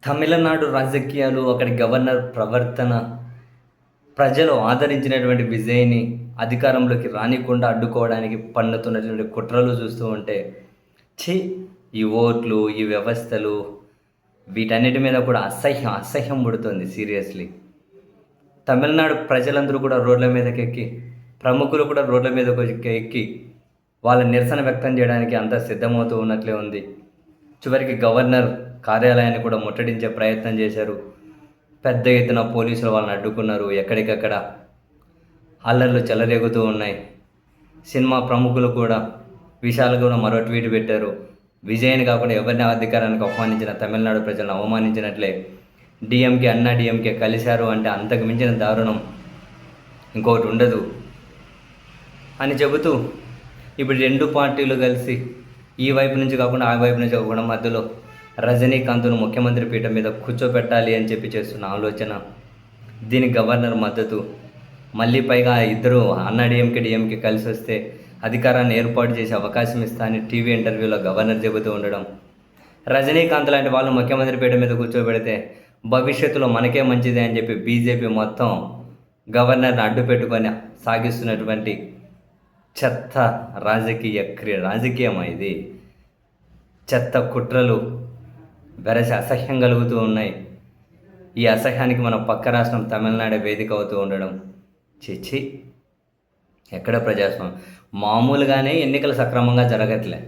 తమిళనాడు రాజకీయాలు, అక్కడి గవర్నర్ ప్రవర్తన, ప్రజలు ఆదరించినటువంటి విజయ్‌ని అధికారంలోకి రానీకుండా అడ్డుకోవడానికి పన్నుతున్నటువంటి కుట్రలు చూస్తూ ఉంటే, ఛీ! ఈ ఓట్లు, ఈ వ్యవస్థలు వీటన్నిటి మీద కూడా అసహ్యం పుడుతుంది సీరియస్‌లీ. తమిళనాడు ప్రజలందరూ కూడా రోడ్ల మీదకెక్కి, ప్రముఖులు కూడా రోడ్ల మీదకి ఎక్కి వాళ్ళ నిరసన వ్యక్తం చేయడానికి అంతా సిద్ధమవుతూ ఉన్నట్లే ఉంది. చివరికి గవర్నర్ కార్యాలయాన్ని కూడా ముట్టడించే ప్రయత్నం చేశారు. పెద్ద ఎత్తున పోలీసులు వాళ్ళని అడ్డుకున్నారు. ఎక్కడికక్కడ అల్లర్లు చెలరేగుతూ ఉన్నాయి. సినిమా ప్రముఖులు కూడా విశాల్ కూడా మరో ట్వీట్ పెట్టారు. విజయ్‌ని కాకుండా ఎవరిని అధికారానికి ఆహ్వానించిన తమిళనాడు ప్రజలను అవమానించినట్లే. డీఎంకే, అన్నా డీఎంకే కలిశారు అంటే అంతకు మించిన దారుణం ఇంకొకటి ఉండదు అని చెబుతూ, ఇప్పుడు 2 పార్టీలు కలిసి ఈ వైపు నుంచి కాకుండా ఆ వైపు నుంచి కాకుండా మధ్యలో రజనీకాంత్‌ను ముఖ్యమంత్రి పీఠం మీద కూర్చోపెట్టాలి అని చెప్పి చేస్తున్న ఆలోచన, దీనికి గవర్నర్ మద్దతు. మళ్ళీ పైగా ఇద్దరు అన్నా డీఎంకే కలిసి వస్తే అధికారాన్ని ఏర్పాటు చేసే అవకాశం ఇస్తా అని టీవీ ఇంటర్వ్యూలో గవర్నర్ చెబుతూ ఉండడం. రజనీకాంత్ లాంటి వాళ్ళు ముఖ్యమంత్రి పీఠం మీద కూర్చోబెడితే భవిష్యత్తులో మనకే మంచిదే అని చెప్పి బీజేపీ మొత్తం గవర్నర్ని అడ్డు పెట్టుకొని సాగిస్తున్నటువంటి చెత్త రాజకీయమా ఇది? చెత్త కుట్రలు వెరసి అసహ్యం కలుగుతూ ఉన్నాయి. ఈ అసహ్యానికి మన పక్క రాష్ట్రం తమిళనాడే వేదిక అవుతూ ఉండడం చిచ్చి. ఎక్కడ ప్రజాస్వామ్యం? మామూలుగానే ఎన్నికలు సక్రమంగా జరగట్లే.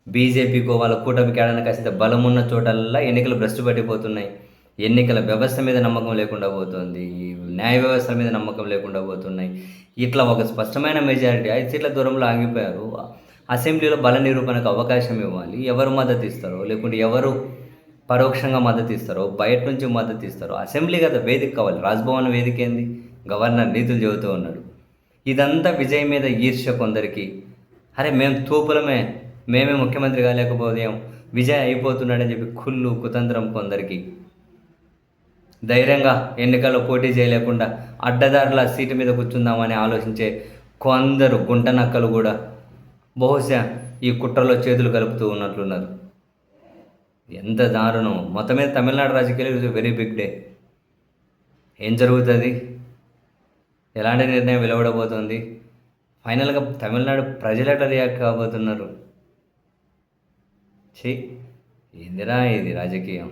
బీజేపీకో వాళ్ళ కూటమికి ఏడైనా కాస్త బలమున్న చోటల్లా ఎన్నికలు భ్రష్టు పట్టిపోతున్నాయి. ఎన్నికల వ్యవస్థ మీద నమ్మకం లేకుండా పోతుంది. న్యాయ వ్యవస్థ మీద నమ్మకం లేకుండా పోతున్నాయి. ఇట్లా ఒక స్పష్టమైన మెజారిటీ 5 సీట్ల దూరంలో ఆగిపోయారు. అసెంబ్లీలో బల నిరూపణకు అవకాశం ఇవ్వాలి. ఎవరు మద్దతు ఇస్తారో, లేకుంటే ఎవరు పరోక్షంగా మద్దతు ఇస్తారో, బయట నుంచి మద్దతు ఇస్తారో అసెంబ్లీ కదా వేదిక కావాలి. రాజ్భవన్ వేదిక ఏంది? గవర్నర్ నీతులు చెబుతూ ఉన్నాడు. ఇదంతా విజయ్ మీద ఈర్ష్య కొందరికి. అరే మేము తూపులమే, మేమే ముఖ్యమంత్రి కాలేకపోయాం, విజయ్ అయిపోతున్నాడని చెప్పి కుళ్ళు కుతంత్రం కొందరికి. ధైర్యంగా ఎన్నికల్లో పోటీ చేయలేకుండా అడ్డదారుల సీటు మీద కూర్చుందామని ఆలోచించే కొందరు గుంటనక్కలు కూడా బహుశా ఈ కుట్రలో చేతులు కలుపుతూ ఉన్నట్లున్నారు. ఎంత దారుణం! మొత్తం మీద తమిళనాడు రాజకీయాలు ఇస్ వెరీ బిగ్ డే. ఏం జరుగుతుంది? ఎలాంటి నిర్ణయం వెలువడబోతోంది? ఫైనల్గా తమిళనాడు ప్రజలు ఎట్లా రియాక్ట్ కాబోతున్నారు? ఛీ! ఏందిరా ఇది రాజకీయం?